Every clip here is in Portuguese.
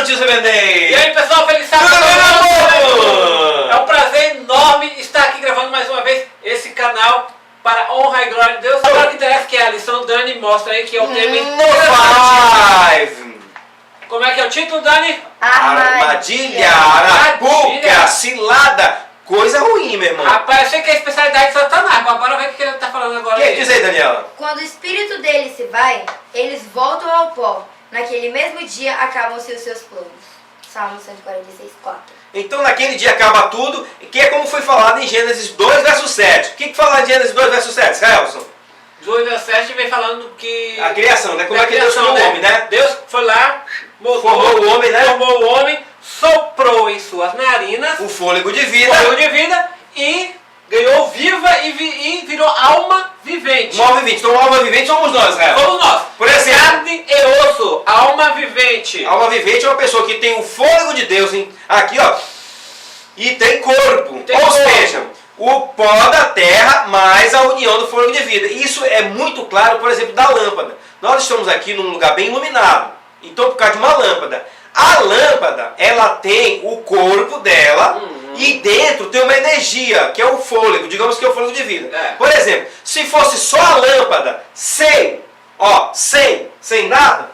Notícia Vendei! E aí pessoal, feliz sábado! É um prazer enorme estar aqui gravando mais uma vez esse canal para a honra e glória de Deus. Agora o que interessa que é a lição, Dani mostra aí que é o tema No 5! Como é que é o título, Dani? Armadilha, arapuca, cilada, coisa ruim, meu irmão. Rapaz, eu sei que é a especialidade de Satanás, mas bora ver o que ele está falando agora. Que diz aí, Daniela? Quando o espírito deles se vai, eles voltam ao pó. Naquele mesmo dia acabam-se os seus planos. Salmo 146, 4. Então naquele dia acaba tudo, que é como foi falado em Gênesis 2, verso 7. O que fala em Gênesis 2, verso 7, Israelson? 2 verso 7 vem falando que... A criação, né? Como é que Deus criou o homem, né? Deus foi lá, formou o homem, né? Formou o homem, soprou em suas narinas o fôlego de vida. E ganhou viva e virou alma vivente. Uma alma vivente. Então, alma vivente somos nós, Israel. Somos nós. Por exemplo, carne e osso, alma vivente. Alma vivente é uma pessoa que tem o fôlego de Deus aqui, ó, e tem corpo. Ou seja, o pó da terra mais a união do fôlego de vida. Isso é muito claro, por exemplo, da lâmpada. Nós estamos aqui num lugar bem iluminado. Então, por causa de uma lâmpada. A lâmpada, ela tem o corpo dela e dentro tem uma energia, que é o fôlego, digamos que é o fôlego de vida. Por exemplo, se fosse só a lâmpada, sem nada,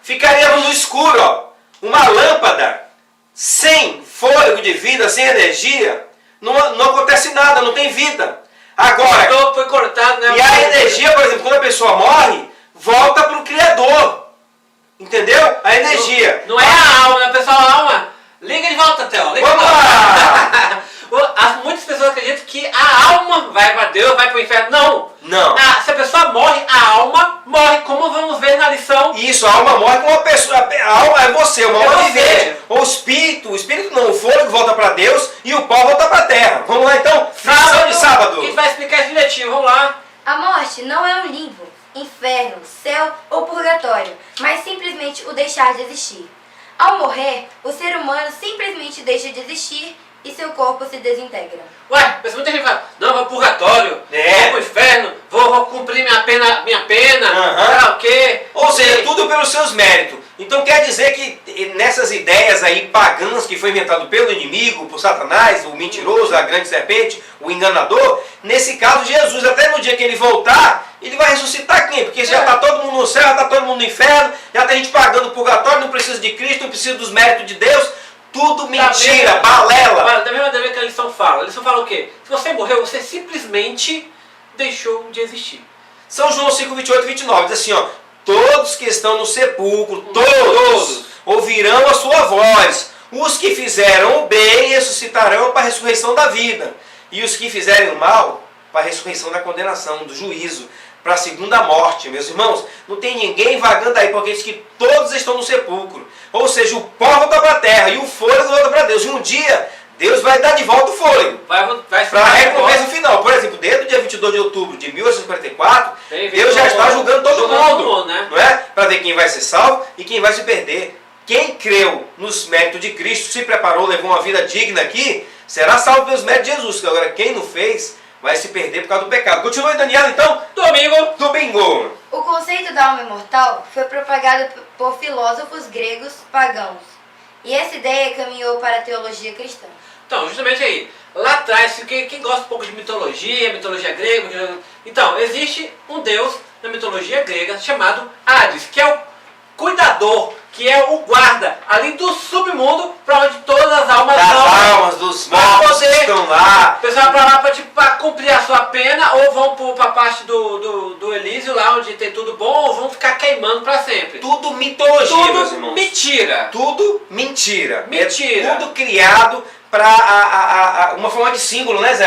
ficaríamos no escuro, ó. Uma lâmpada sem fôlego de vida, sem energia, não acontece nada, não tem vida. Agora, foi cortado, né? E a energia, por exemplo, quando a pessoa morre, volta para o Criador. Entendeu? A energia. Não é a alma, né, pessoal? A alma. Liga de volta, Theo. Vamos lá! Muitas pessoas acreditam que a alma vai para Deus, vai para o inferno. Não. Não. Se a pessoa morre, a alma morre. Como vamos ver na lição. Isso, a alma morre com uma pessoa. A alma é você, uma alma vivente. O espírito não, o fôlego volta para Deus e o pó volta para a terra. Vamos lá então? Lição de sábado. A gente vai explicar isso direitinho. Vamos lá. A morte não é um limbo, inferno, céu ou purgatório, mas simplesmente o deixar de existir. Ao morrer, o ser humano simplesmente deixa de existir e seu corpo se desintegra. Ué, mas muita gente fala, não, vou pro purgatório, vou pro inferno, vou cumprir minha pena, o quê? Ou seja, tudo pelos seus méritos. Então quer dizer que nessas ideias aí pagãs que foi inventado pelo inimigo, por Satanás, o mentiroso, a grande serpente, o enganador, nesse caso Jesus, até no dia que ele voltar, ele vai ressuscitar quem? Porque já está todo mundo no céu, já está todo mundo no inferno, já tem gente pagando o purgatório, não precisa de Cristo, não precisa dos méritos de Deus. Tudo mentira, balela. Da mesma maneira que a lição fala. A lição fala o quê? Se você morreu, você simplesmente deixou de existir. São João 5, 28 e 29 diz assim, ó: todos que estão no sepulcro, todos ouvirão a sua voz. Os que fizeram o bem ressuscitarão para a ressurreição da vida. E os que fizerem o mal, para a ressurreição da condenação, do juízo, para a segunda morte. Meus irmãos, não tem ninguém vagando aí, porque diz que todos estão no sepulcro. Ou seja, o pó volta para a terra e o fôlego volta para Deus. E um dia, Deus vai dar de volta o fôlego. Para a recompensa final. Por exemplo, desde o dia 22 de outubro de 1844, Deus já está julgando todo mundo. Né? Não é? Para ver quem vai ser salvo e quem vai se perder. Quem creu nos méritos de Cristo, se preparou, levou uma vida digna aqui, será salvo pelos méritos de Jesus. Agora, quem não fez, vai se perder por causa do pecado. Continua, Daniela, então. Domingo. O conceito da alma imortal foi propagado por filósofos gregos pagãos. E essa ideia caminhou para a teologia cristã. Então, justamente aí. Lá atrás, quem gosta um pouco de mitologia grega... Então, existe um deus na mitologia grega chamado Hades, que é o cuidador, que é o guarda ali do submundo, para onde todas as almas das vão. Almas dos mortos que estão lá. O pessoal vai para lá para cumprir a sua pena, ou vão para a parte do Elísio, lá onde tem tudo bom, ou vão ficar queimando para sempre. Tudo mitologia, meus irmãos. Mentira. Tudo mentira. Mentira. É tudo criado para uma forma de símbolo, né, Zé?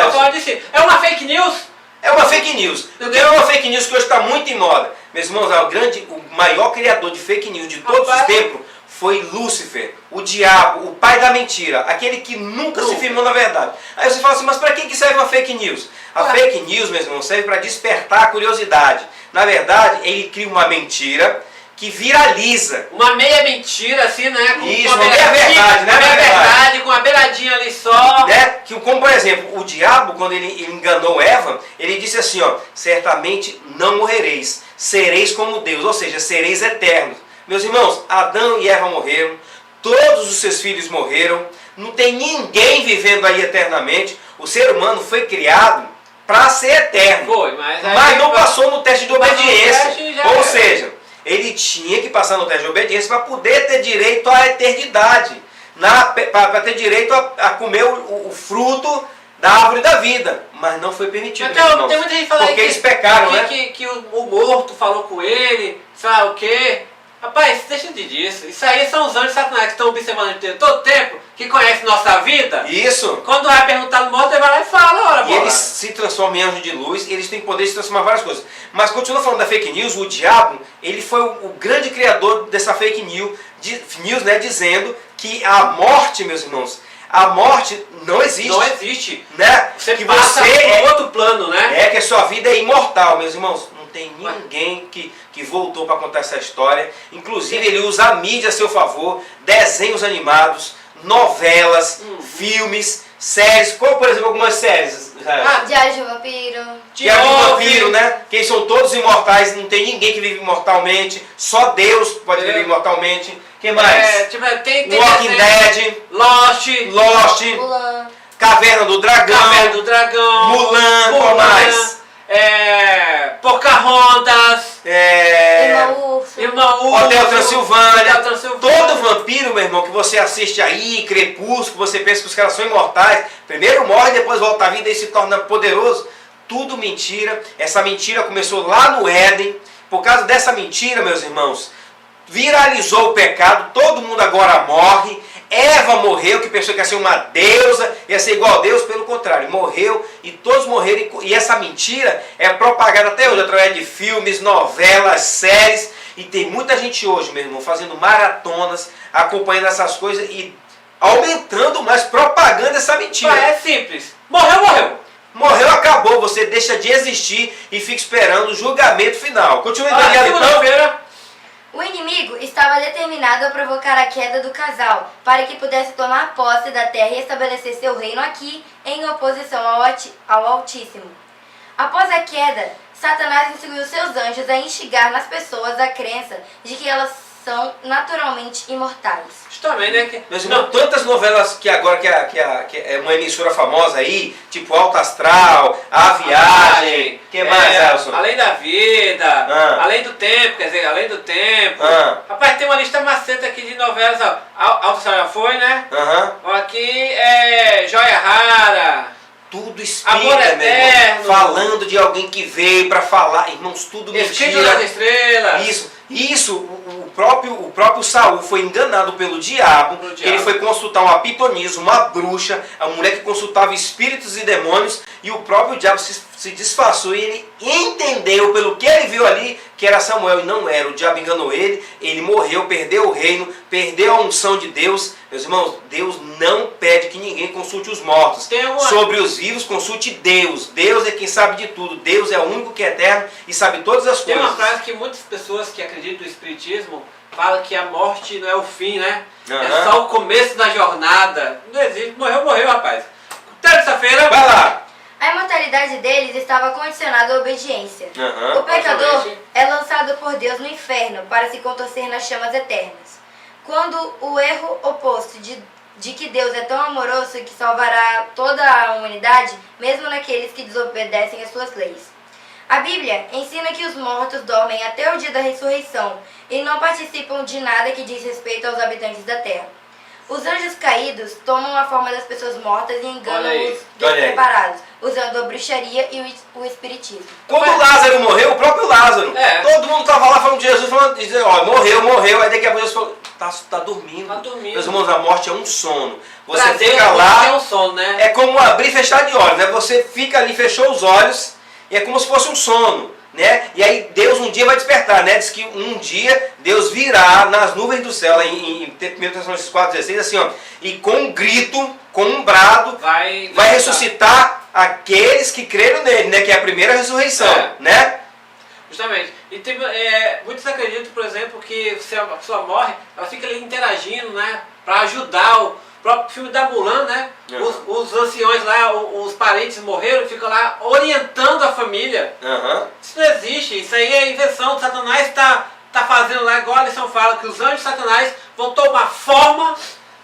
É uma fake news? É uma fake news. É uma fake news que hoje está muito em moda. Meus irmãos, o maior criador de fake news de todos os tempos foi Lúcifer, o diabo, o pai da mentira, aquele que nunca se firmou na verdade. Aí você fala assim, mas para que serve uma fake news? A fake news, meus irmãos, serve para despertar a curiosidade. Na verdade, ele cria uma mentira que viraliza. Uma meia mentira, assim, né? Isso, uma meia verdade, né? Uma meia verdade, com uma beiradinha ali só. Né? Como, por exemplo, o diabo, quando ele enganou Eva, ele disse assim, ó: certamente não morrereis, sereis como Deus, ou seja, sereis eternos. Meus irmãos, Adão e Eva morreram, todos os seus filhos morreram, não tem ninguém vivendo aí eternamente. O ser humano foi criado para ser eterno. Foi, mas não passou no teste de obediência. Teste Ou seja, ele tinha que passar no teste de obediência para poder ter direito à eternidade, para ter direito a comer o fruto da árvore da vida. Mas não foi permitido. Então, tem muita gente falando porque eles pecaram, né? Que o morto falou com ele, sabe o quê? Rapaz, deixa disso. Isso aí são os anjos de Satanás que estão observando a gente todo tempo, que conhecem nossa vida. Isso. Quando vai perguntar no morto, ele vai lá e fala, ora, E eles se transformam em anjos de luz, eles têm poder de se transformar em várias coisas. Mas continua falando da fake news, o diabo, ele foi o grande criador dessa fake news, né, dizendo que a morte, meus irmãos, a morte não existe. Não existe. Né? Você que passa você por outro plano, né? Que a sua vida é imortal, meus irmãos. Não tem ninguém que voltou para contar essa história. Inclusive, ele usa a mídia a seu favor, desenhos animados, novelas, filmes, séries. Como, por exemplo, algumas séries. Diário de um Vampiro. Diário de um Vampiro, né? Que são todos imortais, não tem ninguém que vive imortalmente. Só Deus pode viver imortalmente. Quem mais? Tem Walking Dead, Lost, Mulan. Caverna do Dragão, Mulan, qual mais? Pocahontas, Irmã Urso. Hotel Transilvânia. Transilvânia. Todo vampiro, meu irmão, que você assiste aí, Crepúsculo, você pensa que os caras são imortais, primeiro morre, depois volta à vida e se torna poderoso. Tudo mentira. Essa mentira começou lá no Éden. Por causa dessa mentira, meus irmãos, viralizou o pecado, todo mundo agora morre. Eva morreu, que pensou que ia ser uma deusa, ia ser igual a Deus, pelo contrário, morreu e todos morreram. E essa mentira é propagada até hoje, através de filmes, novelas, séries. E tem muita gente hoje, meu irmão, fazendo maratonas, acompanhando essas coisas e aumentando mais, propagando essa mentira. É simples. Morreu. Morreu, acabou, você deixa de existir e fica esperando o julgamento final. Continua entendendo então? Segunda-feira. O inimigo estava determinado a provocar a queda do casal, para que pudesse tomar posse da terra e estabelecer seu reino aqui, em oposição ao Altíssimo. Após a queda, Satanás instruiu seus anjos a instigar nas pessoas a crença de que elas são naturalmente imortais. Justamente, né? Meus irmãos, tantas novelas que agora que é uma emissora famosa aí, tipo Alto Astral, A Viagem, que mais, Elson? Além da vida, além do tempo, quer dizer, além do tempo. Rapaz, tem uma lista maceta aqui de novelas, ó. Alto Astral já foi, né? Aqui é Joia Rara. Tudo espírita, Amor Eterno. Falando de alguém que veio para falar, irmãos, tudo mentira. Escrito nas Estrelas. Isso, o próprio Saul foi enganado pelo diabo. Ele foi consultar uma pitonisa, uma bruxa, a mulher que consultava espíritos e demônios, e o próprio diabo se disfarçou e ele entendeu pelo que ele viu ali que era Samuel e não era. O diabo enganou ele morreu, perdeu o reino, perdeu a unção de Deus. Meus irmãos, Deus não pede que ninguém consulte os mortos. Sobre os vivos, consulte Deus. Deus é quem sabe de tudo. Deus é o único que é eterno e sabe todas as Tem coisas. uma frase que muitas pessoas que acreditam no Espiritismo falam que a morte não é o fim, né? É só o começo da jornada. Não existe. Morreu, rapaz. Terça-feira. Vai lá. A imortalidade deles estava condicionada à obediência. O pecador é lançado por Deus no inferno para se contorcer nas chamas eternas. Quando o erro oposto de que Deus é tão amoroso que salvará toda a humanidade, mesmo naqueles que desobedecem às suas leis. A Bíblia ensina que os mortos dormem até o dia da ressurreição e não participam de nada que diz respeito aos habitantes da terra. Os anjos caídos tomam a forma das pessoas mortas e enganam os despreparados, usando a bruxaria e o espiritismo. Quando Lázaro morreu, o próprio Lázaro, todo mundo estava lá falando de Jesus, dizendo, ó, morreu, aí daqui a pouco Jesus falou, tá dormindo. Meus irmãos, a morte é um sono. Você fica lá, é um sono, né? É como abrir e fechar de olhos, né? Você fica ali, fechou os olhos, e é como se fosse um sono. Né? E aí Deus um dia vai despertar, né? Diz que um dia Deus virá nas nuvens do céu, em 1 Tessalonicenses 4,16, assim, ó, e com um grito, com um brado, vai ressuscitar aqueles que creram nele, né? Que é a primeira ressurreição, né? Justamente. E tem, muitos acreditam, por exemplo, que se a pessoa morre, ela fica ali interagindo, né? Para ajudar o próprio filme da Mulan, né? Os anciões lá, os parentes morreram e ficam lá orientando a família. Isso não existe, isso aí é invenção. Satanás está fazendo lá, igual a lição fala, que os anjos de Satanás vão tomar forma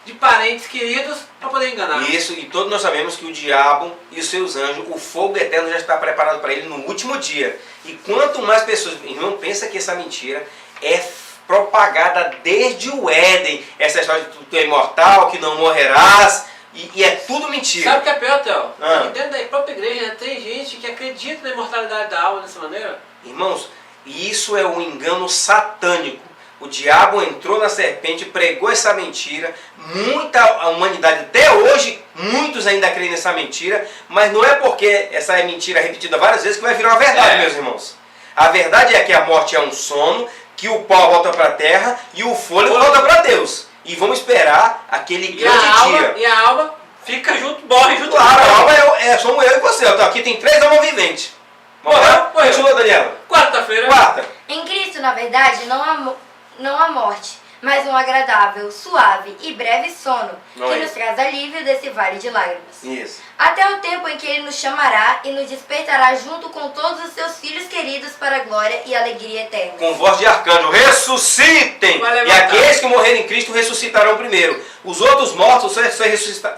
de parentes queridos para poder enganar. Isso, e todos nós sabemos que o diabo e os seus anjos, o fogo eterno já está preparado para ele no último dia. E quanto mais pessoas, irmão, pensa que essa mentira é propagada desde o Éden. Essa história de tu é imortal, que não morrerás, e é tudo mentira. Sabe o que é pior, Theo? Ah. Que dentro da própria igreja, né, tem gente que acredita na imortalidade da alma dessa maneira. Irmãos, isso é um engano satânico. O diabo entrou na serpente, pregou essa mentira. A humanidade, até hoje, muitos ainda creem nessa mentira. Mas não é porque essa é mentira repetida várias vezes que vai virar uma verdade, meus irmãos. A verdade é que a morte é um sono, que o pó volta para a terra e o fôlego volta para Deus. E vamos esperar aquele grande dia. E a alma fica junto, morre junto. Claro, a alma somos eu e você. Então, aqui tem 3 almas viventes. Morreu. Continua, Daniela. Quarta-feira. Quarta. Em Cristo, na verdade, não há morte, mas um agradável, suave e breve sono, Não é que nos traz alívio desse vale de lágrimas. Isso. Até o tempo em que Ele nos chamará e nos despertará junto com todos os seus filhos queridos para a glória e alegria eterna. Com voz de arcanjo, ressuscitem! Vai E levantar. aqueles que morrerem em Cristo ressuscitarão primeiro. Os outros mortos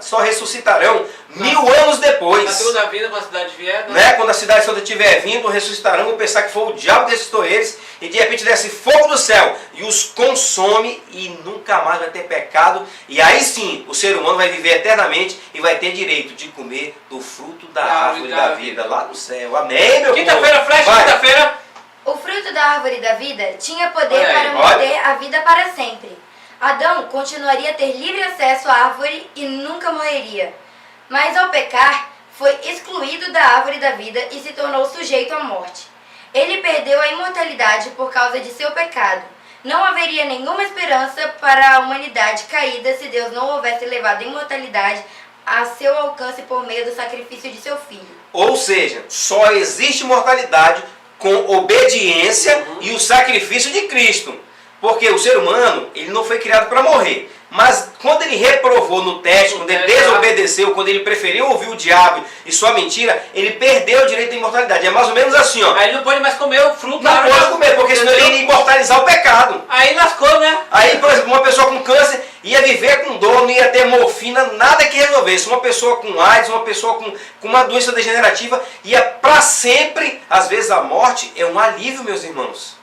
só ressuscitarão 1000 anos depois. Na segunda vinda, quando a cidade vier, Né? Quando a cidade santa estiver vindo, ressuscitarão, vão pensar que foi o diabo que ressuscitou eles, e de repente desce fogo do céu e os consome e nunca mais vai ter pecado. E aí sim, o ser humano vai viver eternamente e vai ter direito de comer do fruto da árvore da vida lá no céu. Amém, meu Quinta-feira, povo? flash, Vai. quinta-feira. O fruto da árvore da vida tinha poder Olha aí, para olha. manter a vida para sempre. Adão continuaria a ter livre acesso à árvore e nunca morreria. Mas ao pecar, foi excluído da árvore da vida e se tornou sujeito à morte. Ele perdeu a imortalidade por causa de seu pecado. Não haveria nenhuma esperança para a humanidade caída se Deus não houvesse levado a imortalidade a seu alcance por meio do sacrifício de seu filho. Ou seja, só existe mortalidade com obediência e o sacrifício de Cristo. Porque o ser humano, ele não foi criado para morrer. Mas quando ele reprovou no teste, quando ele desobedeceu, quando ele preferiu ouvir o diabo e sua mentira, ele perdeu o direito à imortalidade. É mais ou menos assim, ó. Aí ele não pode mais comer o fruto da Não árvore. pode comer, porque senão ele iria imortalizar o pecado. Aí lascou, né? Aí, por exemplo, uma pessoa com câncer ia viver com dor, não ia ter morfina, nada que resolvesse. Uma pessoa com AIDS, uma pessoa com uma doença degenerativa, ia para sempre. Às vezes a morte é um alívio, meus irmãos.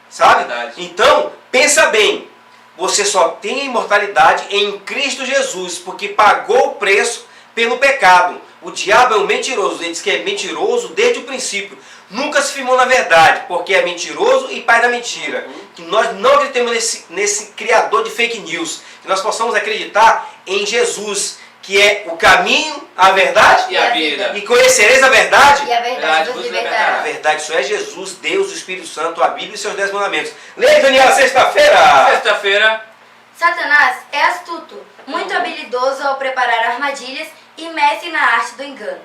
Sabe? Verdade. Então, pensa bem. Você só tem a imortalidade em Cristo Jesus, porque pagou o preço pelo pecado. O diabo é um mentiroso, ele diz que é mentiroso desde o princípio. Nunca se firmou na verdade, porque é mentiroso e pai da mentira. Que nós não acreditemos nesse criador de fake news. Que nós possamos acreditar em Jesus, que é o caminho, a verdade E a vida. e conhecereis a verdade. E a verdade vos A libertará. verdade só é Jesus, Deus, o Espírito Santo, a Bíblia e seus 10 mandamentos. Leia, Daniela, sexta-feira. Sexta-feira. Satanás é astuto, muito habilidoso ao preparar armadilhas e mestre na arte do engano.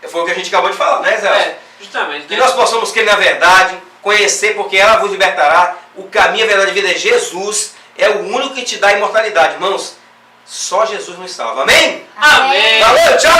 Foi o que a gente acabou de falar, né, Zé? É, justamente. Que nós possamos crer na verdade, conhecer, porque ela vos libertará. O caminho, a verdade e a vida é Jesus. É o único que te dá a imortalidade. Irmãos, só Jesus nos salva. Amém? Amém. Valeu, tchau!